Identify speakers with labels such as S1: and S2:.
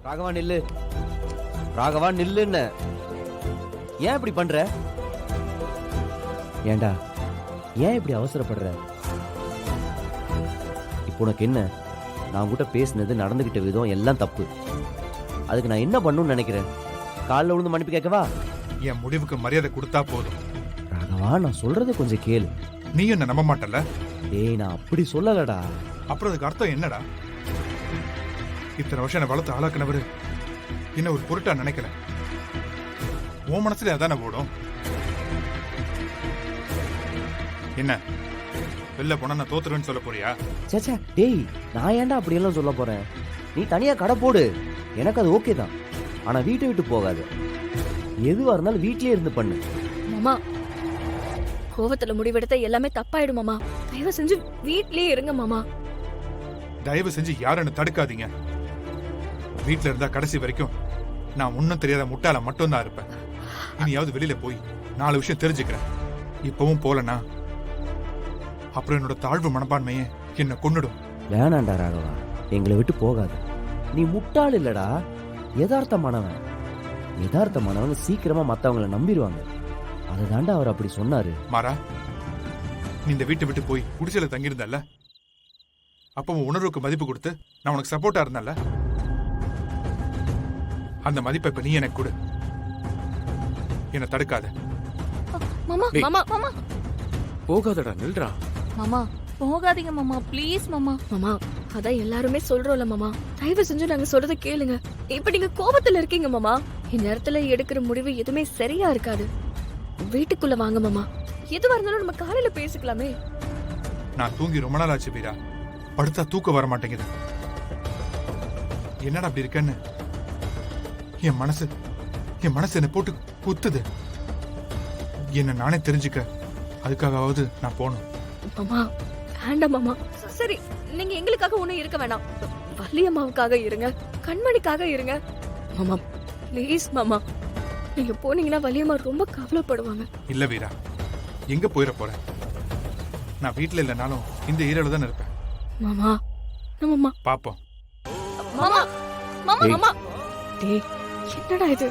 S1: ராகவா நில்லு, ராகவா நில்லுன்னு. ஏன் இப்படி பண்ற? ஏண்டா ஏன் இப்படி அவசரப்படுற? இப்போ உனக்கு என்ன? நான் உங்ககிட்ட பேசினது, நடந்துகிட்ட விதம் எல்லாம் தப்பு. அதுக்கு நான் என்ன பண்ணணும்னு நினைக்கிறேன்? காலில் விழுந்து மன்னிப்பு கேட்கவா?
S2: என் முடிவுக்கு மரியாதை கொடுத்தா போதும்.
S1: ராகவா, நான் சொல்றத கொஞ்சம் கேளு.
S2: நீ என்ன நம்ப மாட்டல?
S1: ஏய், நான் அப்படி சொல்லலடா.
S2: அப்புறம் அதுக்கு அர்த்தம் என்னடா? இத்தனை வருஷம் என்ன வளர்த்து ஆளாக்குனவரு என்ன ஒரு பொருட்டா நினைக்கல. உன் மனசுல அதான ஓடும். என்ன வெளில போனா நான் தோத்துருவேன்னு சொல்ல போறியா?
S1: சேச்சா, டேய், நான் ஏன்டா அப்படியெல்லாம் சொல்ல போறேன்? நீ தனியா கடை போடு, எனக்கு அது ஓகே தான். ஆனா வீட்டை விட்டு போகாது. எதுவா இருந்தாலும் வீட்லயே இருந்து பண்ணு.
S3: மாமா, கோவத்துல முடிவெடுத்த எல்லாமே தப்பாயிடும் மாமா. தயவு செஞ்சு வீட்லயே இருங்க மாமா.
S2: தயவு செஞ்சு யாருன்னு தடுக்காதீங்க. வீட்டுல இருந்தா கடைசி வரைக்கும் நான் ஒன்னும் தெரியாத முட்டாள மட்டும் தான் இருப்பேன். இனியாவது வெளியில போய் 4 விஷயம் தெரிஞ்சுக்கிறேன். இப்பவும் போலனா அப்புறம் என்னோட தாழ்வு மனப்பான்மையே என்ன கொன்னுடும்.
S1: வேணாண்டா ராகவா, எங்களை விட்டு போகாது. நீ முட்டாள் இல்லடா, யதார்த்தமானவன். யதார்த்தமானவங்க சீக்கிரமா மத்தவங்களை நம்பிடுவாங்க. அதுதாண்டா அவர் அப்படி சொன்னாரு.
S2: மாறா, நீ இந்த வீட்டை விட்டு போய் குடிசையில தங்கியிருந்தல்ல, அப்ப உன் உணர்வுக்கு மதிப்பு கொடுத்து நான் உனக்கு சப்போர்ட்டா இருந்தேன்ல, அந்த மதிப்பை இப்ப நீ எனக்கு கொடு. என்ன தடுக்காத.
S3: மாமா மாமா மாமா
S4: போகாதடா, நில்றா.
S5: மாமா போகாதீங்க மாமா, ப்ளீஸ் மாமா.
S3: மாமா, அதான் எல்லாருமே சொல்றோம்ல மாமா. தயவு செஞ்சு நாங்க சொல்றத கேளுங்க. இப்ப நீங்க கோபத்துல இருக்கீங்க மாமா. இந்நேரத்துல எடுக்கிற முடிவு எதுவுமே சரியா இருக்காது. வீட்டுக்குள்ள வாங்க மாமா. எதுவா இருந்தாலும் நம்ம காலையில பேசிக்கலாமே.
S2: நான் தூங்கி ரொம்ப நாள் ஆச்சு வீரா. படுத்தா தூக்கம் வர மாட்டேங்குது. என்னடா அப்படி இருக்கன்னு என் மனசு என்ன போட்டு குத்துது. என்ன நானே தெரிஞ்சுக்க அதுக்காகவாவது நான் போகணும்.
S3: மாமா வேண்டாம் மாமா. சரி, நீங்க எங்களுக்காக ஒண்ணும் இருக்க வேணாம். வள்ளியம்மாவுக்காக இருங்க, கண்மணிக்காக இருங்க மாமா. ப்ளீஸ் மாமா, நீங்க போனீங்கன்னா வள்ளியம்மா ரொம்ப கவலைப்படுவாங்க.
S2: இல்ல வீரா, எங்க போயிட போறேன்? நான் வீட்டுல இல்லைனாலும் இந்த ஏரியால தான் இருப்பேன்.
S3: மாமா நம்ம
S2: பாப்போம்.
S3: மாமா மாமா
S1: ஏய்.
S3: மாமா. டேய், என்னடா இது?